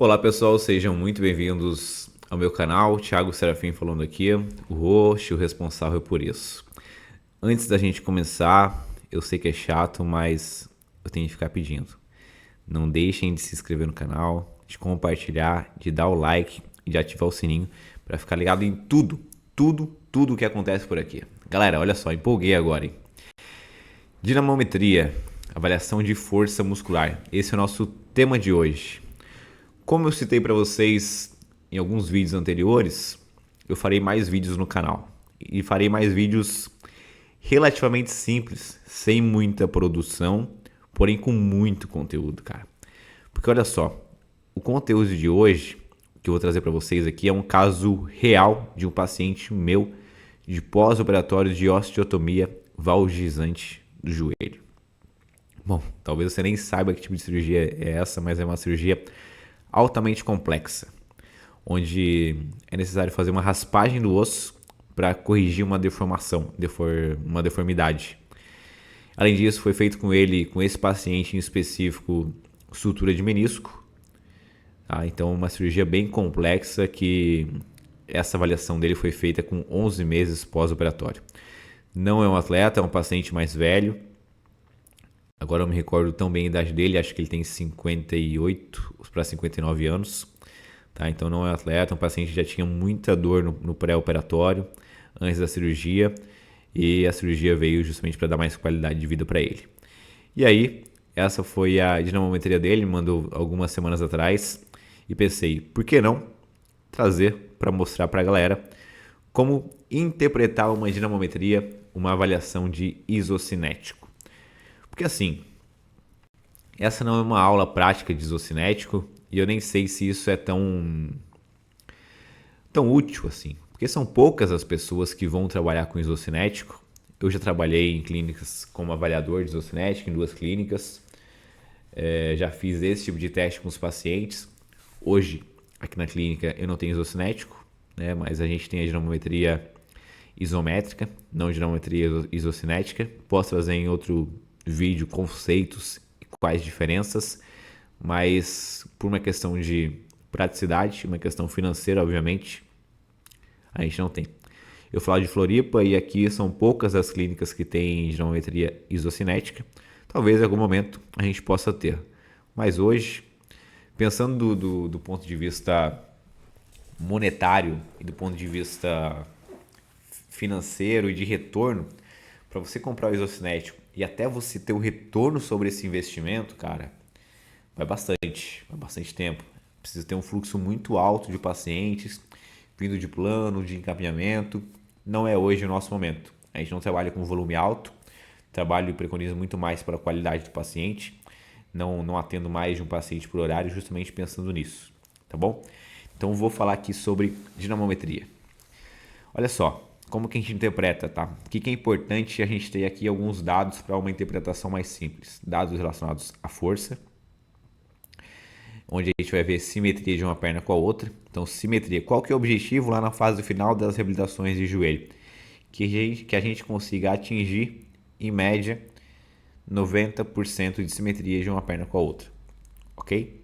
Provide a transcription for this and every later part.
Olá pessoal, sejam muito bem-vindos ao meu canal. Thiago Serafim falando aqui, o host, o responsável por isso. Antes da gente começar, eu sei que é chato, mas eu tenho que ficar pedindo. Não deixem de se inscrever no canal, de compartilhar, de dar o like e de ativar o sininho para ficar ligado em tudo que acontece por aqui. Galera, olha só, empolguei agora, hein? Dinamometria, avaliação de força muscular. Esse é o nosso tema de hoje. Como eu citei para vocês em alguns vídeos anteriores, eu farei mais vídeos no canal. E farei mais vídeos relativamente simples, sem muita produção, porém com muito conteúdo, cara. Porque olha só, o conteúdo de hoje que eu vou trazer para vocês aqui é um caso real de um paciente meu de pós-operatório de osteotomia valgizante do joelho. Bom, talvez você nem saiba que tipo de cirurgia é essa, mas é uma cirurgia altamente complexa, onde é necessário fazer uma raspagem do osso para corrigir uma deformação, uma deformidade. Além disso, foi feito com esse paciente em específico, sutura de menisco. Tá? Então, uma cirurgia bem complexa que essa avaliação dele foi feita com 11 meses pós-operatório. Não é um atleta, é um paciente mais velho. Agora eu me recordo tão bem a idade dele, acho que ele tem 58 para 59 anos. Tá? Então não é um atleta, é um paciente que já tinha muita dor no pré-operatório, antes da cirurgia, e a cirurgia veio justamente para dar mais qualidade de vida para ele. E aí, essa foi a dinamometria dele, me mandou algumas semanas atrás, e pensei, por que não trazer para mostrar para a galera como interpretar uma dinamometria, uma avaliação de isocinético. Porque assim, essa não é uma aula prática de isocinético e eu nem sei se isso é tão útil assim. Porque são poucas as pessoas que vão trabalhar com isocinético. Eu já trabalhei em clínicas como avaliador de isocinético, em 2 clínicas. Já fiz esse tipo de teste com os pacientes. Hoje, aqui na clínica, eu não tenho isocinético, né? Mas a gente tem a dinamometria isométrica, não dinamometria isocinética. Posso trazer em outro vídeo conceitos e quais diferenças, mas por uma questão de praticidade, uma questão financeira, obviamente, a gente não tem. Eu falo de Floripa e aqui são poucas as clínicas que têm dinamometria isocinética. Talvez em algum momento a gente possa ter. Mas hoje, pensando do ponto de vista monetário e do ponto de vista financeiro e de retorno, para você comprar o isocinético e até você ter o retorno sobre esse investimento, cara, vai bastante tempo. Precisa ter um fluxo muito alto de pacientes, vindo de plano, de encaminhamento. Não é hoje o nosso momento. A gente não trabalha com volume alto, trabalho e preconizo muito mais para a qualidade do paciente. Não atendo mais de um paciente por horário, justamente pensando nisso, tá bom? Então vou falar aqui sobre dinamometria. Olha só, como que a gente interpreta, tá? O que é importante a gente ter aqui alguns dados para uma interpretação mais simples. Dados relacionados à força, onde a gente vai ver simetria de uma perna com a outra. Então, simetria. Qual que é o objetivo lá na fase final das reabilitações de joelho? Que a gente consiga atingir, em média, 90% de simetria de uma perna com a outra. Ok?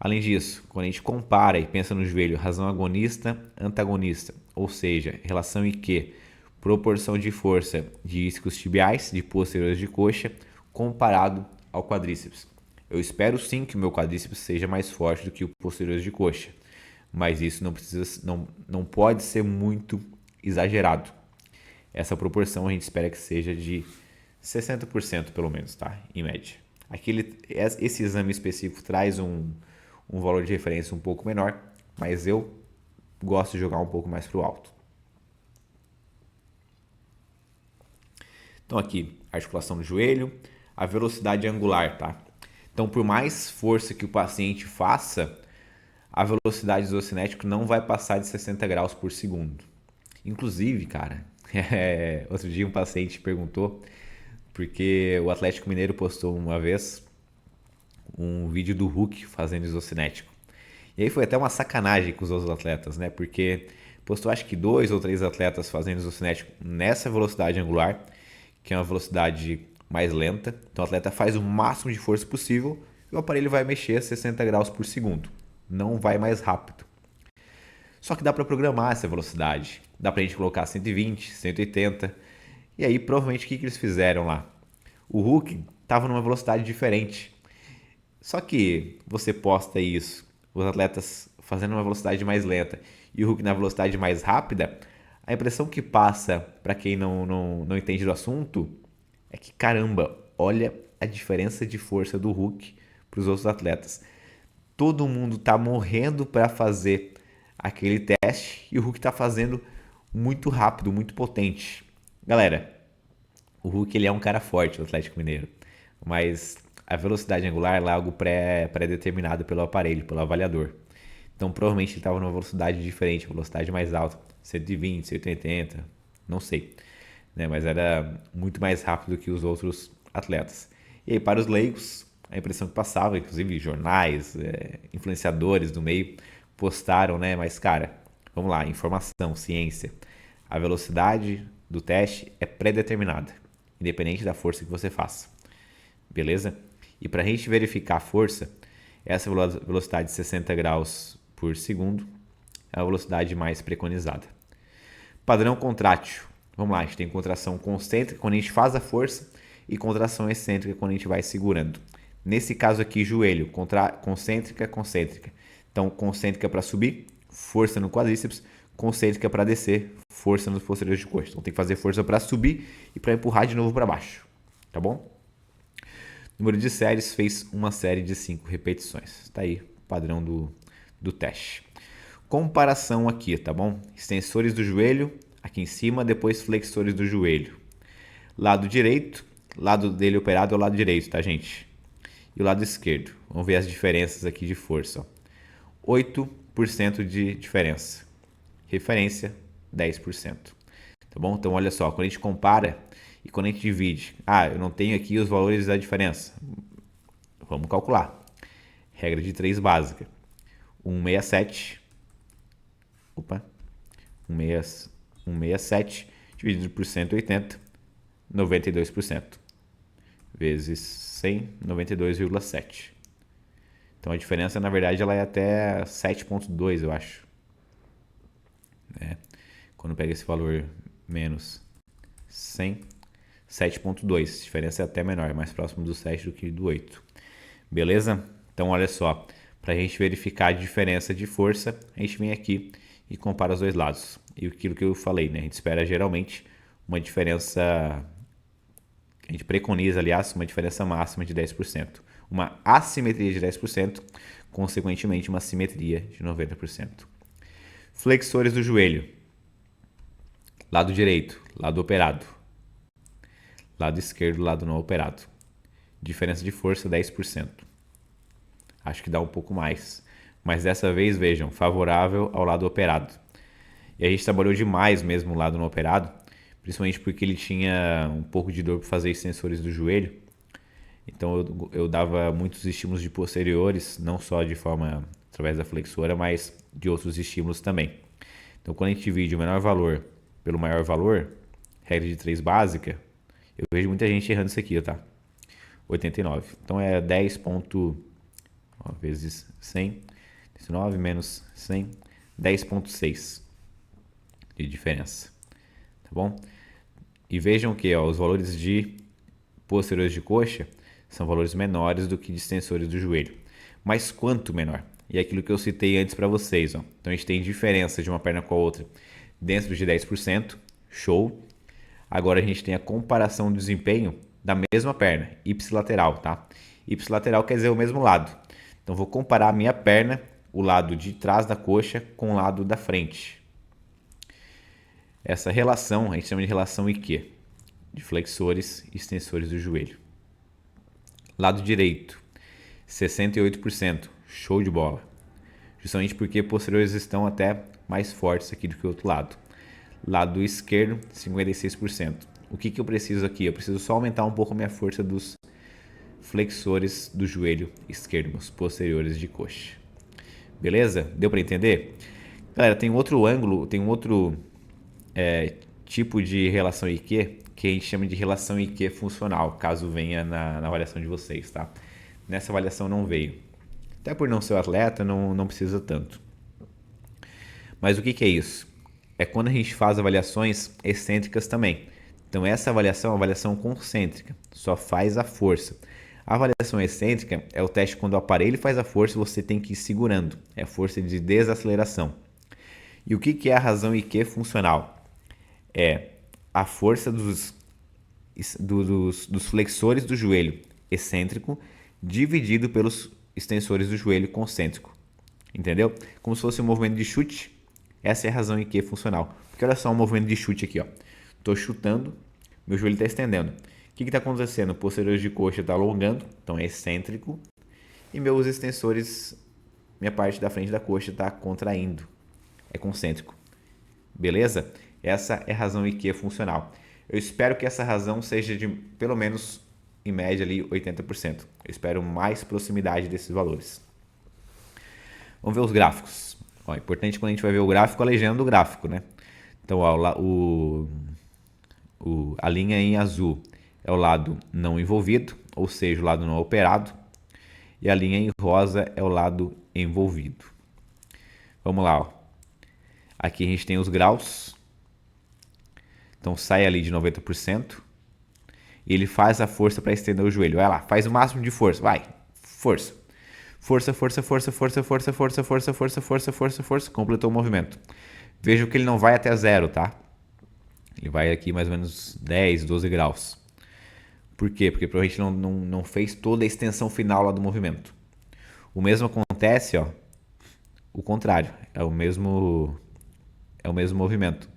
Além disso, quando a gente compara e pensa no joelho, razão agonista, antagonista, ou seja, relação em que proporção de força de isquios tibiais, de posteriores de coxa, comparado ao quadríceps. Eu espero sim que o meu quadríceps seja mais forte do que o posteriores de coxa, mas isso não pode ser muito exagerado. Essa proporção a gente espera que seja de 60% pelo menos, tá? Em média. Esse exame específico traz um valor de referência um pouco menor, mas eu gosto de jogar um pouco mais para o alto. Então aqui, articulação do joelho, a velocidade angular, tá? Então por mais força que o paciente faça, a velocidade isocinética não vai passar de 60 graus por segundo. Inclusive, cara, outro dia um paciente perguntou, porque o Atlético Mineiro postou uma vez um vídeo do Hulk fazendo isocinético. E aí foi até uma sacanagem com os outros atletas, né? Porque postou acho que 2 ou 3 atletas fazendo isocinético nessa velocidade angular, que é uma velocidade mais lenta. Então o atleta faz o máximo de força possível e e o aparelho vai mexer a 60 graus por segundo. Não vai mais rápido. Só que dá para programar essa velocidade. Dá para a gente colocar 120, 180. E aí, provavelmente, o que eles fizeram lá? O Hulk estava numa velocidade diferente. Só que você posta isso, os atletas fazendo uma velocidade mais lenta e o Hulk na velocidade mais rápida, a impressão que passa para quem não entende do assunto é que, caramba, olha a diferença de força do Hulk para os outros atletas. Todo mundo está morrendo para fazer aquele teste e o Hulk está fazendo muito rápido, muito potente. Galera, o Hulk ele é um cara forte, o Atlético Mineiro, mas a velocidade angular é algo pré-determinado pelo aparelho, pelo avaliador. Então provavelmente ele estava numa velocidade diferente, velocidade mais alta, 120, 180, não sei, né? Mas era muito mais rápido que os outros atletas. E aí para os leigos, a impressão que passava, inclusive jornais, influenciadores do meio postaram, né? Mas cara, vamos lá, informação, ciência. A velocidade do teste é pré-determinada, independente da força que você faça. Beleza? E para a gente verificar a força, essa velocidade de 60 graus por segundo é a velocidade mais preconizada. Padrão contrátil. Vamos lá, a gente tem contração concêntrica quando a gente faz a força e contração excêntrica quando a gente vai segurando. Nesse caso aqui, joelho, concêntrica, concêntrica. Então, concêntrica para subir, força no quadríceps, concêntrica para descer, força nos posteriores de coxa. Então, tem que fazer força para subir e para empurrar de novo para baixo. Tá bom? Número de séries, fez uma série de 5 repetições. Está aí o padrão do teste. Comparação aqui, tá bom? Extensores do joelho, aqui em cima, depois flexores do joelho. Lado direito, lado dele operado é o lado direito, tá, gente? E o lado esquerdo. Vamos ver as diferenças aqui de força. 8% de diferença. Referência, 10%. Tá bom? Então, olha só, quando a gente compara e quando a gente divide, eu não tenho aqui os valores da diferença. Vamos calcular. Regra de 3 básica. 167. 167 dividido por 180, 92%. Vezes 100, 92,7. Então a diferença, na verdade, ela é até 7,2, eu acho. Quando pega esse valor menos 100, 7,2. A diferença é até menor, é mais próximo do 7 do que do 8. Beleza? Então, olha só. Para a gente verificar a diferença de força, a gente vem aqui e compara os dois lados. E aquilo que eu falei, né? A gente espera geralmente uma diferença... A gente preconiza, aliás, uma diferença máxima de 10%. Uma assimetria de 10%, consequentemente uma simetria de 90%. Flexores do joelho. Lado direito, lado operado. Lado esquerdo, lado não operado. Diferença de força 10%. Acho que dá um pouco mais. Mas dessa vez, vejam, favorável ao lado operado. E a gente trabalhou demais mesmo o lado não operado, principalmente porque ele tinha um pouco de dor para fazer extensores do joelho. Então eu dava muitos estímulos de posteriores, não só de forma através da flexora, mas de outros estímulos também. Então quando a gente divide o menor valor pelo maior valor, regra de 3 básica, eu vejo muita gente errando isso aqui, tá? 89. Então é 10 vezes 100, 19 menos 100, 10,6 de diferença. Tá bom? E vejam que os valores de posteriores de coxa são valores menores do que de extensores do joelho. Mas quanto menor? E é aquilo que eu citei antes para vocês. Então a gente tem diferença de uma perna com a outra dentro de 10%. Show! Agora a gente tem a comparação do desempenho da mesma perna, ipsilateral, tá? Ipsilateral quer dizer o mesmo lado. Então vou comparar a minha perna, o lado de trás da coxa, com o lado da frente. Essa relação a gente chama de relação IQ, de flexores e extensores do joelho. Lado direito, 68%, show de bola. Justamente porque posteriores estão até mais fortes aqui do que o outro lado. Lado esquerdo, 56%. O que eu preciso aqui? Eu preciso só aumentar um pouco a minha força dos flexores do joelho esquerdo, os posteriores de coxa. Beleza? Deu para entender? Galera, tem outro ângulo, tem um outro tipo de relação IQ que a gente chama de relação IQ funcional, caso venha na avaliação de vocês, tá? nessa avaliação não veio. Até por não ser atleta, não precisa tanto. Mas o que é isso? É quando a gente faz avaliações excêntricas também. Então essa avaliação é uma avaliação concêntrica, só faz a força. A avaliação excêntrica é o teste quando o aparelho faz a força e você tem que ir segurando. É a força de desaceleração. E o que é a razão IQ funcional? É a força dos flexores do joelho excêntrico dividido pelos extensores do joelho concêntrico. Entendeu? Como se fosse um movimento de chute. Essa é a razão IQ funcional. Porque olha só um movimento de chute aqui, ó. Estou chutando, meu joelho está estendendo. O que está acontecendo? O posterior de coxa está alongando, então é excêntrico. E meus extensores, minha parte da frente da coxa está contraindo, é concêntrico. Beleza? Essa é a razão IQ funcional. Eu espero que essa razão seja de pelo menos, em média, ali 80%. Eu espero mais proximidade desses valores. Vamos ver os gráficos. Ó, é importante quando a gente vai ver o gráfico, a legenda do gráfico, né? Então, ó, a linha em azul é o lado não envolvido, ou seja, o lado não operado. E a linha em rosa é o lado envolvido. Vamos lá, ó. Aqui a gente tem os graus. Então sai ali de 90%. E ele faz a força para estender o joelho. Vai lá, faz o máximo de força. Vai, força. Força, força, força, força, força, força, força, força, força, força, força. Completou o movimento. Veja que ele não vai até zero, tá? Ele vai aqui mais ou menos 10, 12 graus. Por quê? Porque provavelmente não fez toda a extensão final lá do movimento. O mesmo acontece, ó, o contrário. É o mesmo movimento.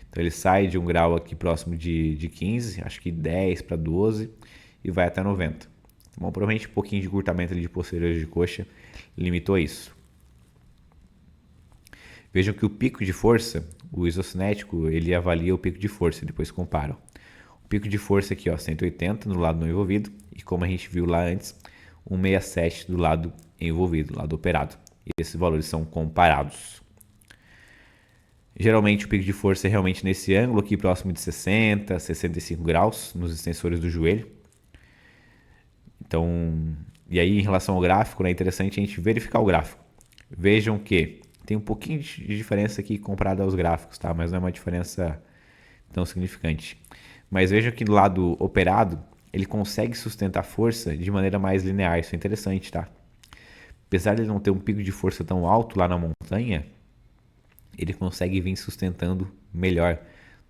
Então ele sai de um grau aqui próximo de 15, acho que 10 para 12 e vai até 90. Bom, provavelmente um pouquinho de curtamento ali de posterior de coxa limitou isso. Vejam que o pico de força, o isocinético, ele avalia o pico de força, depois compara. O pico de força aqui, ó, 180 no lado não envolvido e como a gente viu lá antes, 167 do lado envolvido, lado operado. E esses valores são comparados. Geralmente o pico de força é realmente nesse ângulo aqui, próximo de 60, 65 graus, nos extensores do joelho. Então, e aí em relação ao gráfico, né, é interessante a gente verificar o gráfico. Vejam que tem um pouquinho de diferença aqui comparado aos gráficos, tá? Mas não é uma diferença tão significante. Mas vejam que do lado operado, ele consegue sustentar a força de maneira mais linear. Isso é interessante, tá? Apesar de ele não ter um pico de força tão alto lá na montanha, ele consegue vir sustentando melhor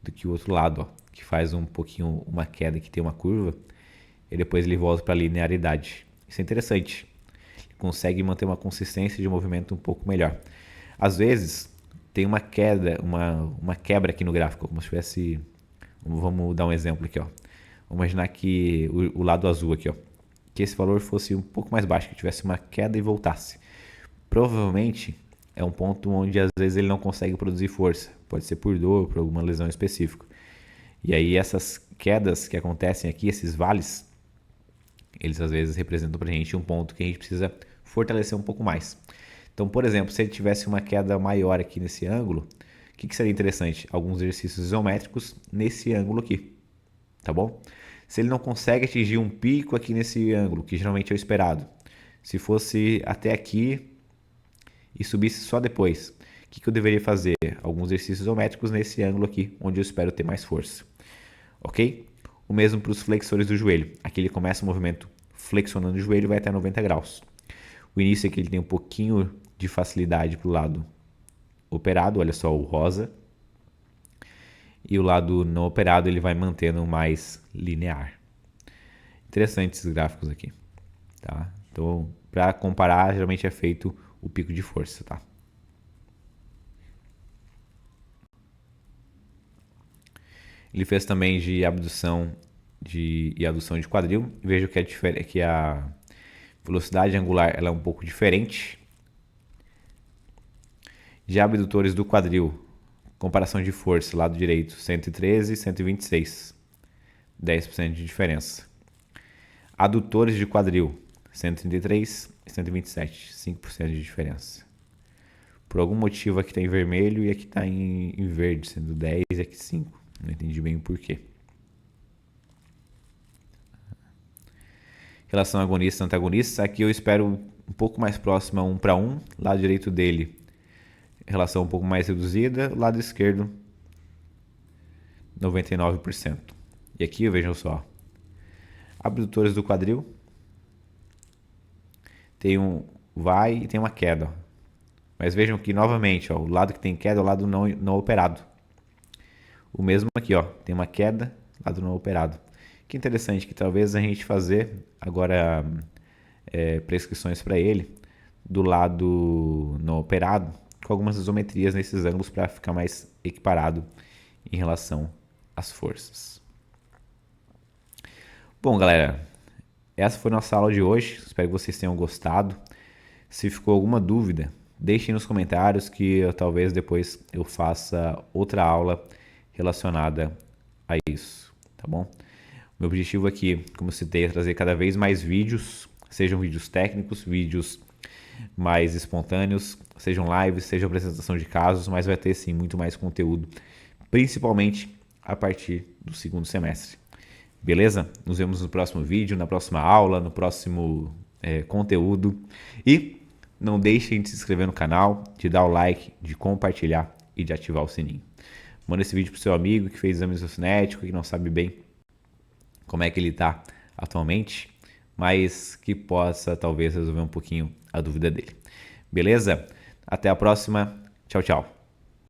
do que o outro lado, ó, que faz um pouquinho uma queda, que tem uma curva, e depois ele volta para a linearidade. Isso é interessante. Ele consegue manter uma consistência de movimento um pouco melhor. Às vezes, tem uma queda, uma quebra aqui no gráfico, como se tivesse... Vamos dar um exemplo aqui, ó. Vamos imaginar que o lado azul aqui, ó, que esse valor fosse um pouco mais baixo, que tivesse uma queda e voltasse. Provavelmente é um ponto onde às vezes ele não consegue produzir força. Pode ser por dor, por alguma lesão específica. E aí essas quedas que acontecem aqui, esses vales, eles às vezes representam pra gente um ponto que a gente precisa fortalecer um pouco mais. Então, por exemplo, se ele tivesse uma queda maior aqui nesse ângulo, o que seria interessante? Alguns exercícios isométricos nesse ângulo aqui, tá bom? Se ele não consegue atingir um pico aqui nesse ângulo, que geralmente é o esperado, se fosse até aqui e subisse só depois, o que eu deveria fazer? Alguns exercícios isométricos nesse ângulo aqui, onde eu espero ter mais força, ok? O mesmo para os flexores do joelho. Aqui ele começa o movimento flexionando o joelho e vai até 90 graus. O início aqui ele tem um pouquinho de facilidade para o lado operado, olha só o rosa. E o lado não operado ele vai mantendo mais linear. Interessantes esses gráficos aqui, tá? Então, para comparar, geralmente é feito o pico de força, tá? Ele fez também de abdução e adução de quadril. Vejo que a velocidade angular ela é um pouco diferente. De abdutores do quadril, comparação de força, lado direito, 113 e 126. 10% de diferença. Adutores de quadril, 133 e 127. 5% de diferença. Por algum motivo aqui está em vermelho e aqui está em verde, sendo 10 e aqui 5. Não entendi bem o porquê. Relação agonista e antagonista, aqui eu espero um pouco mais próxima 1 para 1. Lado direito dele, relação um pouco mais reduzida. Lado esquerdo, 99%. E aqui, vejam só, abdutores do quadril, tem um vai e tem uma queda. Mas vejam que, novamente, ó, o lado que tem queda é o lado não operado. O mesmo aqui, ó, tem uma queda, lado não operado. Que interessante, que talvez a gente fazer agora prescrições para ele do lado não operado, com algumas isometrias nesses ângulos para ficar mais equiparado em relação às forças. Bom, galera, essa foi nossa aula de hoje. Espero que vocês tenham gostado. Se ficou alguma dúvida, deixem nos comentários que talvez depois eu faça outra aula relacionada a isso, tá bom? Meu objetivo aqui, como eu citei, é trazer cada vez mais vídeos, sejam vídeos técnicos, vídeos mais espontâneos, sejam lives, seja apresentação de casos, mas vai ter sim muito mais conteúdo, principalmente a partir do segundo semestre. Beleza? Nos vemos no próximo vídeo, na próxima aula, no próximo conteúdo. E não deixem de se inscrever no canal, de dar o like, de compartilhar e de ativar o sininho. Manda esse vídeo pro seu amigo que fez exame isocinético, que não sabe bem como é que ele está atualmente, mas que possa talvez resolver um pouquinho a dúvida dele. Beleza? Até a próxima. Tchau, tchau.